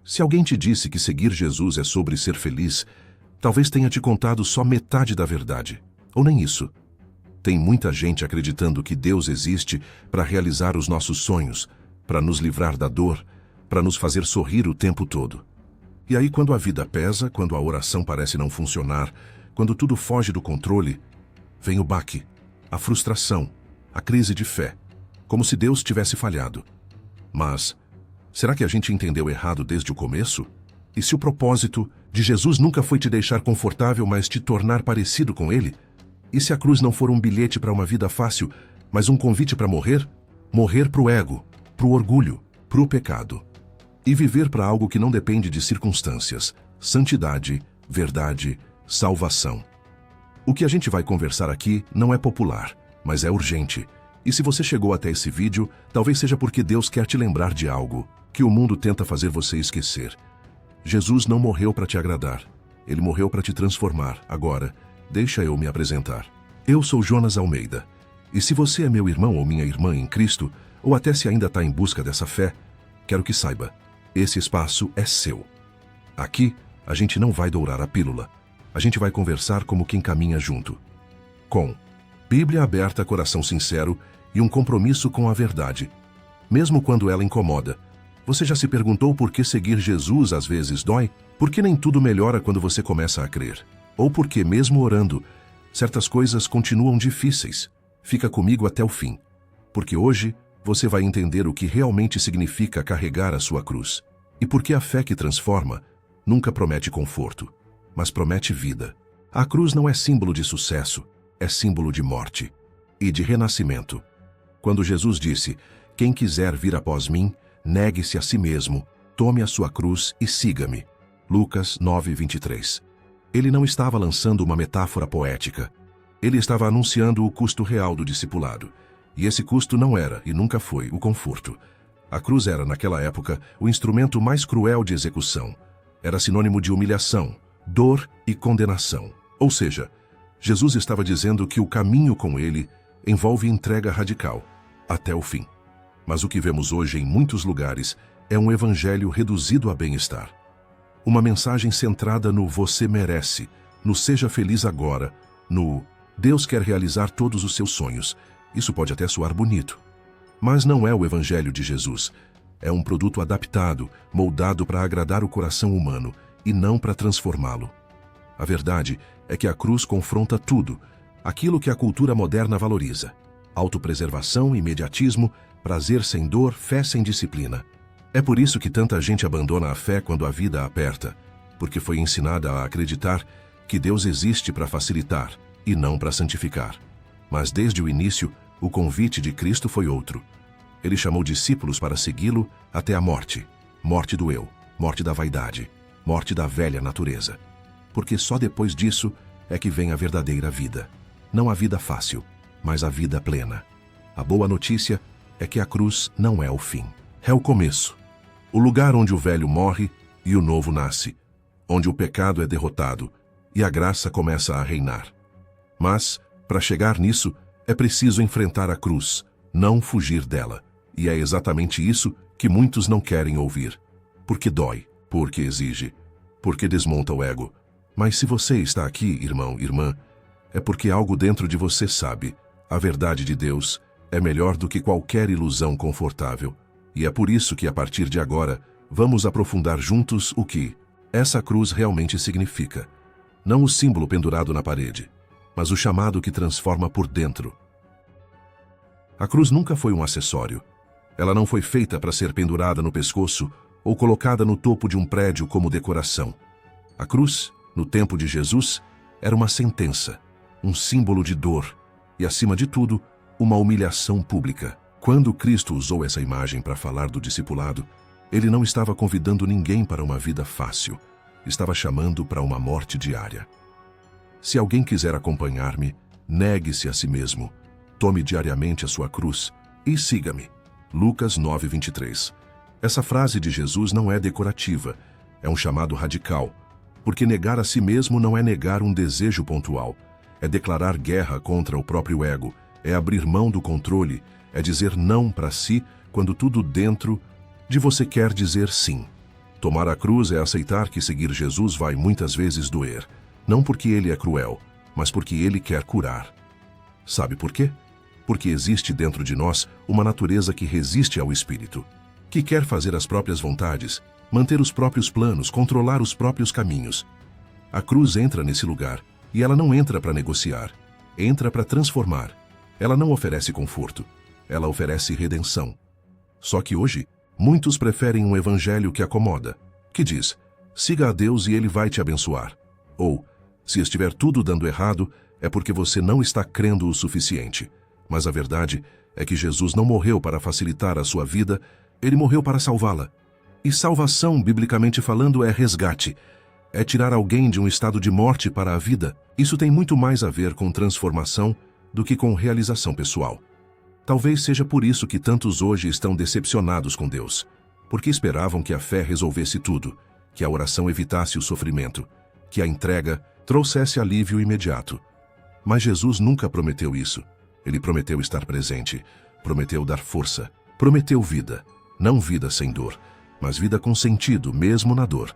Se alguém te disse que seguir Jesus é sobre ser feliz, talvez tenha te contado só metade da verdade. Ou nem isso. Tem muita gente acreditando que Deus existe para realizar os nossos sonhos, para nos livrar da dor, para nos fazer sorrir o tempo todo. E aí, quando a vida pesa, quando a oração parece não funcionar, quando tudo foge do controle, vem o baque, a frustração, a crise de fé, como se Deus tivesse falhado. Mas, será que a gente entendeu errado desde o começo? E se o propósito de Jesus nunca foi te deixar confortável, mas te tornar parecido com Ele? E se a cruz não for um bilhete para uma vida fácil, mas um convite para morrer? Morrer para o ego, para o orgulho, para o pecado. E viver para algo que não depende de circunstâncias, santidade, verdade, salvação. O que a gente vai conversar aqui não é popular, mas é urgente. E se você chegou até esse vídeo, talvez seja porque Deus quer te lembrar de algo que o mundo tenta fazer você esquecer. Jesus não morreu para te agradar. Ele morreu para te transformar. Agora, deixa eu me apresentar. Eu sou Jonas Almeida. E se você é meu irmão ou minha irmã em Cristo, ou até se ainda está em busca dessa fé, quero que saiba, esse espaço é seu. Aqui, a gente não vai dourar a pílula. A gente vai conversar como quem caminha junto. Com Bíblia aberta, coração sincero e um compromisso com a verdade. Mesmo quando ela incomoda. Você já se perguntou por que seguir Jesus às vezes dói? Por que nem tudo melhora quando você começa a crer? Ou por que, mesmo orando, certas coisas continuam difíceis? Fica comigo até o fim. Porque hoje você vai entender o que realmente significa carregar a sua cruz. E por que a fé que transforma nunca promete conforto, mas promete vida. A cruz não é símbolo de sucesso, é símbolo de morte e de renascimento. Quando Jesus disse, quem quiser vir após mim, negue-se a si mesmo, tome a sua cruz e siga-me. Lucas 9:23. Ele não estava lançando uma metáfora poética. Ele estava anunciando o custo real do discipulado. E esse custo não era, e nunca foi, o conforto. A cruz era, naquela época, o instrumento mais cruel de execução. Era sinônimo de humilhação, dor e condenação. Ou seja, Jesus estava dizendo que o caminho com ele envolve entrega radical, até o fim. Mas o que vemos hoje em muitos lugares é um evangelho reduzido a bem-estar. Uma mensagem centrada no você merece, no seja feliz agora, no Deus quer realizar todos os seus sonhos. Isso pode até soar bonito. Mas não é o evangelho de Jesus. É um produto adaptado, moldado para agradar o coração humano e não para transformá-lo. A verdade é que a cruz confronta tudo, aquilo que a cultura moderna valoriza. Autopreservação, imediatismo, prazer sem dor, fé sem disciplina. É por isso que tanta gente abandona a fé quando a vida aperta, porque foi ensinada a acreditar que Deus existe para facilitar e não para santificar. Mas desde o início, o convite de Cristo foi outro. Ele chamou discípulos para segui-lo até a morte. Morte do eu, morte da vaidade, morte da velha natureza. Porque só depois disso é que vem a verdadeira vida. Não a vida fácil, mas a vida plena. A boa notícia é que a cruz não é o fim. É o começo. O lugar onde o velho morre e o novo nasce. Onde o pecado é derrotado e a graça começa a reinar. Mas, para chegar nisso, é preciso enfrentar a cruz, não fugir dela. E é exatamente isso que muitos não querem ouvir. Porque dói, porque exige, porque desmonta o ego. Mas se você está aqui, irmão, irmã, é porque algo dentro de você sabe, a verdade de Deus é melhor do que qualquer ilusão confortável. E é por isso que a partir de agora, vamos aprofundar juntos o que essa cruz realmente significa. Não o símbolo pendurado na parede, mas o chamado que transforma por dentro. A cruz nunca foi um acessório. Ela não foi feita para ser pendurada no pescoço ou colocada no topo de um prédio como decoração. A cruz, no tempo de Jesus, era uma sentença, um símbolo de dor e, acima de tudo, uma humilhação pública. Quando Cristo usou essa imagem para falar do discipulado, ele não estava convidando ninguém para uma vida fácil, estava chamando para uma morte diária. Se alguém quiser acompanhar-me, negue-se a si mesmo, tome diariamente a sua cruz e siga-me. Lucas 9:23. Essa frase de Jesus não é decorativa, é um chamado radical, porque negar a si mesmo não é negar um desejo pontual, é declarar guerra contra o próprio ego, é abrir mão do controle, é dizer não para si quando tudo dentro de você quer dizer sim. Tomar a cruz é aceitar que seguir Jesus vai muitas vezes doer, não porque ele é cruel, mas porque ele quer curar. Sabe por quê? Porque existe dentro de nós uma natureza que resiste ao Espírito, que quer fazer as próprias vontades, manter os próprios planos, controlar os próprios caminhos. A cruz entra nesse lugar, e ela não entra para negociar, entra para transformar. Ela não oferece conforto, ela oferece redenção. Só que hoje, muitos preferem um evangelho que acomoda, que diz, siga a Deus e Ele vai te abençoar. Ou, se estiver tudo dando errado, é porque você não está crendo o suficiente. Mas a verdade é que Jesus não morreu para facilitar a sua vida, Ele morreu para salvá-la. E salvação, biblicamente falando, é resgate. É tirar alguém de um estado de morte para a vida. Isso tem muito mais a ver com transformação do que com realização pessoal. Talvez seja por isso que tantos hoje estão decepcionados com Deus, porque esperavam que a fé resolvesse tudo, que a oração evitasse o sofrimento, que a entrega trouxesse alívio imediato. Mas Jesus nunca prometeu isso. Ele prometeu estar presente, prometeu dar força, prometeu vida, não vida sem dor, mas vida com sentido, mesmo na dor.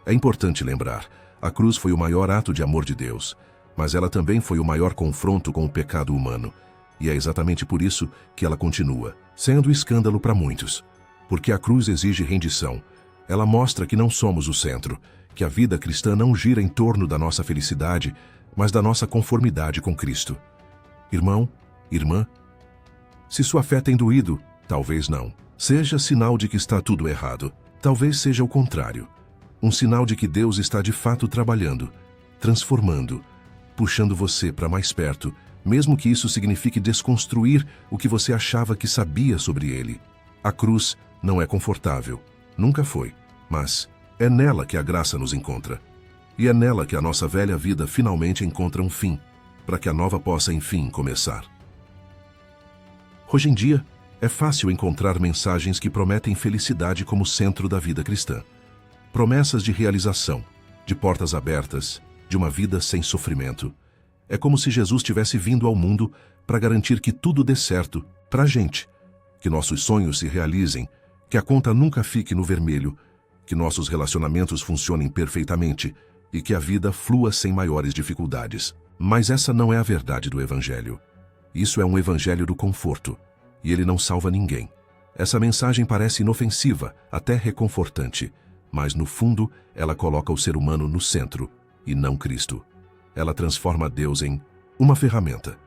É importante lembrar, a cruz foi o maior ato de amor de Deus, mas ela também foi o maior confronto com o pecado humano. E é exatamente por isso que ela continua, sendo escândalo para muitos. Porque a cruz exige rendição. Ela mostra que não somos o centro, que a vida cristã não gira em torno da nossa felicidade, mas da nossa conformidade com Cristo. Irmão, irmã, se sua fé tem doído, talvez não. Seja sinal de que está tudo errado. Talvez seja o contrário. Um sinal de que Deus está de fato trabalhando, transformando, puxando você para mais perto, mesmo que isso signifique desconstruir o que você achava que sabia sobre ele. A cruz não é confortável, nunca foi, mas é nela que a graça nos encontra. E é nela que a nossa velha vida finalmente encontra um fim, para que a nova possa enfim começar. Hoje em dia, é fácil encontrar mensagens que prometem felicidade como centro da vida cristã. Promessas de realização, de portas abertas, de uma vida sem sofrimento. É como se Jesus tivesse vindo ao mundo para garantir que tudo dê certo para a gente, que nossos sonhos se realizem, que a conta nunca fique no vermelho, que nossos relacionamentos funcionem perfeitamente e que a vida flua sem maiores dificuldades. Mas essa não é a verdade do Evangelho. Isso é um evangelho do conforto, e ele não salva ninguém. Essa mensagem parece inofensiva, até reconfortante, mas no fundo ela coloca o ser humano no centro, e não Cristo. Ela transforma Deus em uma ferramenta,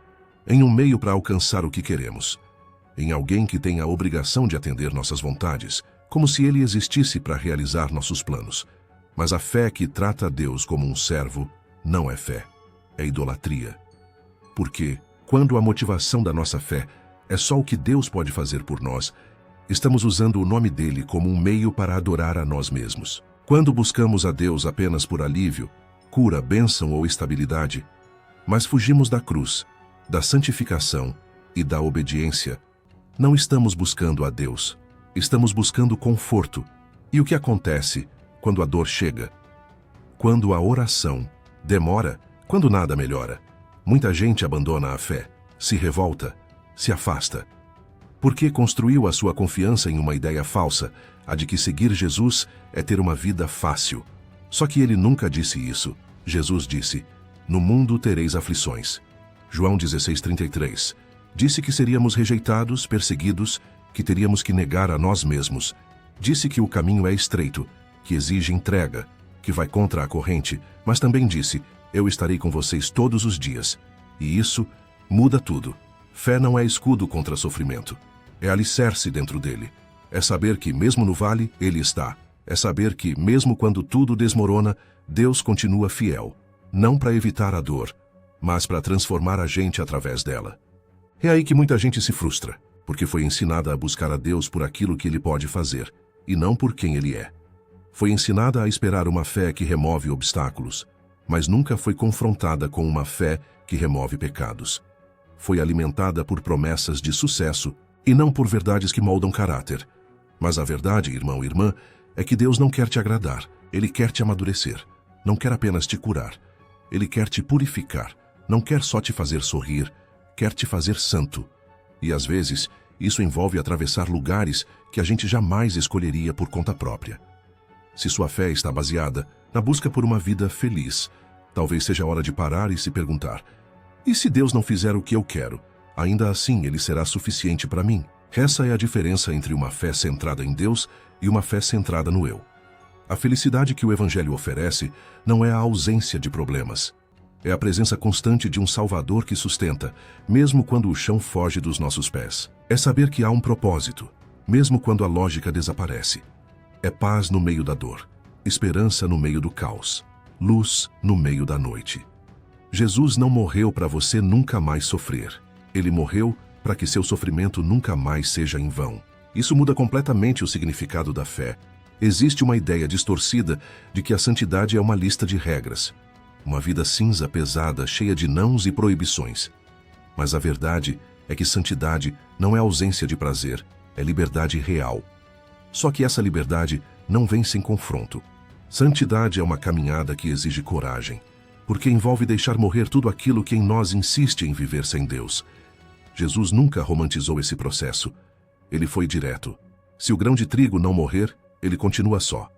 em um meio para alcançar o que queremos, em alguém que tem a obrigação de atender nossas vontades, como se ele existisse para realizar nossos planos. Mas a fé que trata Deus como um servo não é fé, é idolatria. Porque, quando a motivação da nossa fé é só o que Deus pode fazer por nós, estamos usando o nome dele como um meio para adorar a nós mesmos. Quando buscamos a Deus apenas por alívio, cura, bênção ou estabilidade, mas fugimos da cruz, da santificação e da obediência, não estamos buscando a Deus, estamos buscando conforto. E o que acontece quando a dor chega? Quando a oração demora, quando nada melhora, muita gente abandona a fé, se revolta, se afasta. Porque construiu a sua confiança em uma ideia falsa, a de que seguir Jesus é ter uma vida fácil. Só que ele nunca disse isso. Jesus disse, no mundo tereis aflições. João 16:33. Disse que seríamos rejeitados, perseguidos, que teríamos que negar a nós mesmos. Disse que o caminho é estreito, que exige entrega, que vai contra a corrente, mas também disse, eu estarei com vocês todos os dias. E isso muda tudo. Fé não é escudo contra sofrimento. É alicerce dentro dele. É saber que mesmo no vale, ele está. É saber que, mesmo quando tudo desmorona, Deus continua fiel. Não para evitar a dor, mas para transformar a gente através dela. É aí que muita gente se frustra, porque foi ensinada a buscar a Deus por aquilo que ele pode fazer, e não por quem ele é. Foi ensinada a esperar uma fé que remove obstáculos, mas nunca foi confrontada com uma fé que remove pecados. Foi alimentada por promessas de sucesso e não por verdades que moldam caráter. Mas a verdade, irmão e irmã, é que Deus não quer te agradar, Ele quer te amadurecer. Não quer apenas te curar, Ele quer te purificar. Não quer só te fazer sorrir, quer te fazer santo. E às vezes, isso envolve atravessar lugares que a gente jamais escolheria por conta própria. Se sua fé está baseada na busca por uma vida feliz, talvez seja a hora de parar e se perguntar: e se Deus não fizer o que eu quero? Ainda assim, Ele será suficiente para mim. Essa é a diferença entre uma fé centrada em Deus e uma fé centrada no eu. A felicidade que o Evangelho oferece não é a ausência de problemas. É a presença constante de um Salvador que sustenta, mesmo quando o chão foge dos nossos pés. É saber que há um propósito, mesmo quando a lógica desaparece. É paz no meio da dor, esperança no meio do caos, luz no meio da noite. Jesus não morreu para você nunca mais sofrer. Ele morreu para que seu sofrimento nunca mais seja em vão. Isso muda completamente o significado da fé. Existe uma ideia distorcida de que a santidade é uma lista de regras. Uma vida cinza, pesada, cheia de nãos e proibições. Mas a verdade é que santidade não é ausência de prazer, é liberdade real. Só que essa liberdade não vem sem confronto. Santidade é uma caminhada que exige coragem, porque envolve deixar morrer tudo aquilo que em nós insiste em viver sem Deus. Jesus nunca romantizou esse processo. Ele foi direto. Se o grão de trigo não morrer, ele continua só.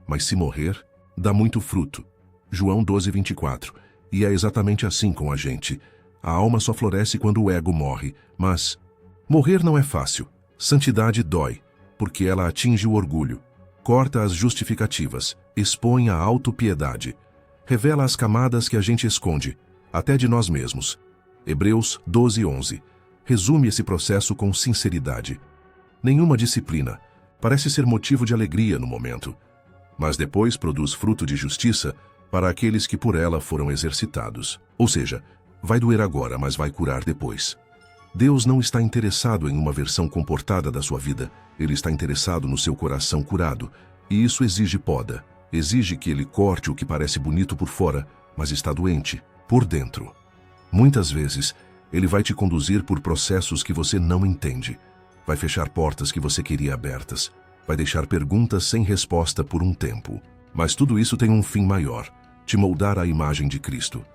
Mas se morrer, dá muito fruto. João 12:24. E é exatamente assim com a gente. A alma só floresce quando o ego morre. Mas morrer não é fácil. Santidade dói, porque ela atinge o orgulho, corta as justificativas, expõe a autopiedade, revela as camadas que a gente esconde, até de nós mesmos. Hebreus 12:11. Resume esse processo com sinceridade. Nenhuma disciplina parece ser motivo de alegria no momento, mas depois produz fruto de justiça para aqueles que por ela foram exercitados. Ou seja, vai doer agora, mas vai curar depois. Deus não está interessado em uma versão comportada da sua vida. Ele está interessado no seu coração curado, e isso exige poda. Exige que ele corte o que parece bonito por fora, mas está doente por dentro. Muitas vezes, ele vai te conduzir por processos que você não entende. Vai fechar portas que você queria abertas. Vai deixar perguntas sem resposta por um tempo. Mas tudo isso tem um fim maior: te moldar à imagem de Cristo.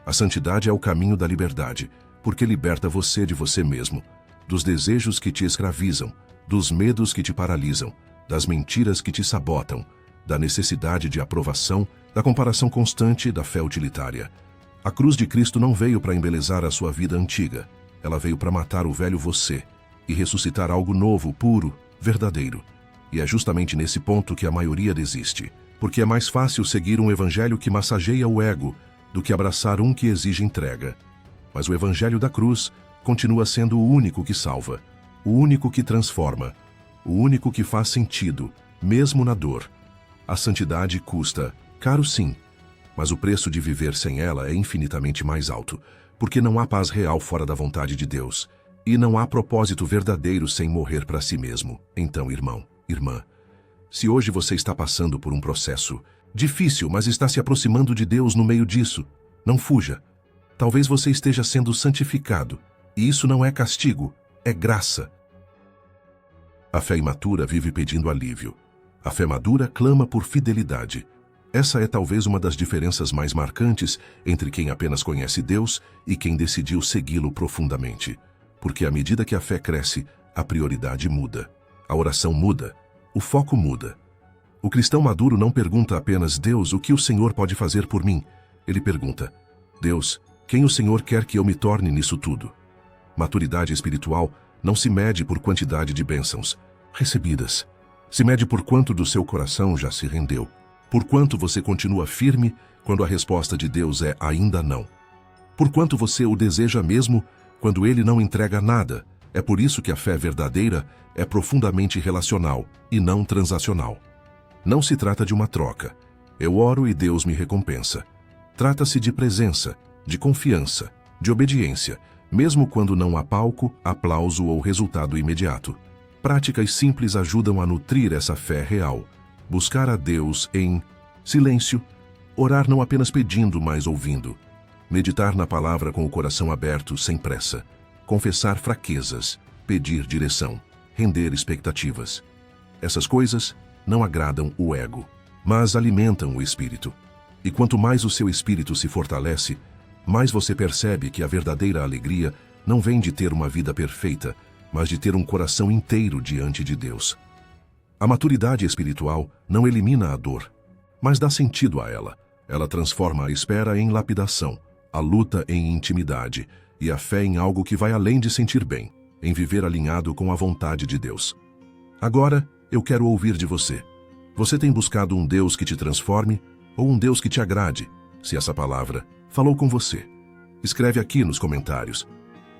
A santidade é o caminho da liberdade, porque liberta você de você mesmo, dos desejos que te escravizam, dos medos que te paralisam, das mentiras que te sabotam, da necessidade de aprovação, da comparação constante, da fé utilitária. A cruz de Cristo não veio para embelezar a sua vida antiga. Ela veio para matar o velho você e ressuscitar algo novo, puro, verdadeiro. E é justamente nesse ponto que a maioria desiste, porque é mais fácil seguir um evangelho que massageia o ego do que abraçar um que exige entrega. Mas o evangelho da cruz continua sendo o único que salva, o único que transforma, o único que faz sentido, mesmo na dor. A santidade custa caro, sim, mas o preço de viver sem ela é infinitamente mais alto, porque não há paz real fora da vontade de Deus, e não há propósito verdadeiro sem morrer para si mesmo. Então, irmão, irmã, se hoje você está passando por um processo difícil, mas está se aproximando de Deus no meio disso, não fuja. Talvez você esteja sendo santificado, e isso não é castigo, é graça. A fé imatura vive pedindo alívio. A fé madura clama por fidelidade. Essa é talvez uma das diferenças mais marcantes entre quem apenas conhece Deus e quem decidiu segui-lo profundamente. Porque à medida que a fé cresce, a prioridade muda. A oração muda. O foco muda. O cristão maduro não pergunta apenas: Deus, o que o Senhor pode fazer por mim? Ele pergunta: Deus, quem o Senhor quer que eu me torne nisso tudo? Maturidade espiritual não se mede por quantidade de bênçãos recebidas. Se mede por quanto do seu coração já se rendeu. Por quanto você continua firme quando a resposta de Deus é ainda não. Por quanto você o deseja mesmo quando ele não entrega nada. É por isso que a fé verdadeira é profundamente relacional e não transacional. Não se trata de uma troca. Eu oro e Deus me recompensa. Trata-se de presença, de confiança, de obediência, mesmo quando não há palco, aplauso ou resultado imediato. Práticas simples ajudam a nutrir essa fé real. Buscar a Deus em silêncio, orar não apenas pedindo, mas ouvindo. Meditar na palavra com o coração aberto, sem pressa. Confessar fraquezas, pedir direção, render expectativas. Essas coisas não agradam o ego, mas alimentam o espírito. E quanto mais o seu espírito se fortalece, mais você percebe que a verdadeira alegria não vem de ter uma vida perfeita, mas de ter um coração inteiro diante de Deus. A maturidade espiritual não elimina a dor, mas dá sentido a ela. Ela transforma a espera em lapidação, a luta em intimidade e a fé em algo que vai além de sentir bem, em viver alinhado com a vontade de Deus. Agora, eu quero ouvir de você. Você tem buscado um Deus que te transforme ou um Deus que te agrade? Se essa palavra falou com você, escreve aqui nos comentários.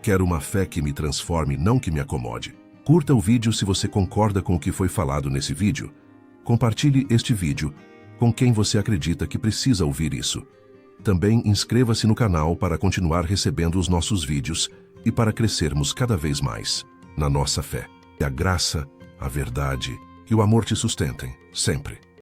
Quero uma fé que me transforme, não que me acomode. Curta o vídeo se você concorda com o que foi falado nesse vídeo. Compartilhe este vídeo com quem você acredita que precisa ouvir isso. Também inscreva-se no canal para continuar recebendo os nossos vídeos e para crescermos cada vez mais na nossa fé. Que a graça, a verdade e o amor te sustentem, sempre.